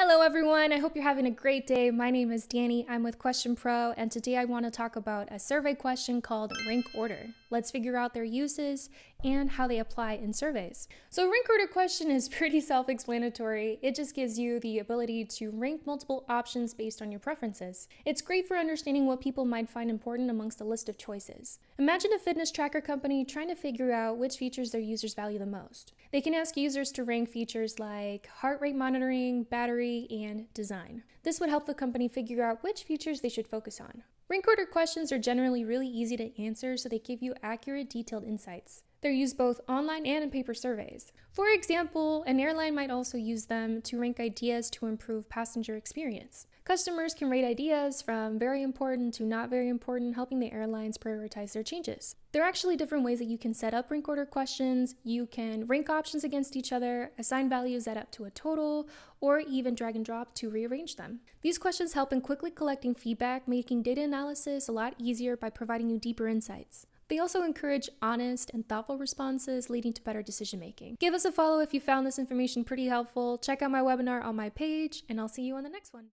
Hello everyone, I hope you're having a great day. My name is Danny, I'm with QuestionPro, and today I want to talk about a survey question called rank order. Let's figure out their uses and how they apply in surveys. So a rank order question is pretty self-explanatory. It just gives you the ability to rank multiple options based on your preferences. It's great for understanding what people might find important amongst a list of choices. Imagine a fitness tracker company trying to figure out which features their users value the most. They can ask users to rank features like heart rate monitoring, battery, and design. This would help the company figure out which features they should focus on. Rank order questions are generally really easy to answer, so they give you accurate, detailed insights. They're used both online and in paper surveys. For example, an airline might also use them to rank ideas to improve passenger experience. Customers can rate ideas from very important to not very important, helping the airlines prioritize their changes. There are actually different ways that you can set up rank order questions. You can rank options against each other, assign values that up to a total, or even drag and drop to rearrange them. These questions help in quickly collecting feedback, making data analysis a lot easier by providing you deeper insights. They also encourage honest and thoughtful responses, leading to better decision making. Give us a follow if you found this information pretty helpful. Check out my webinar on my page, and I'll see you on the next one.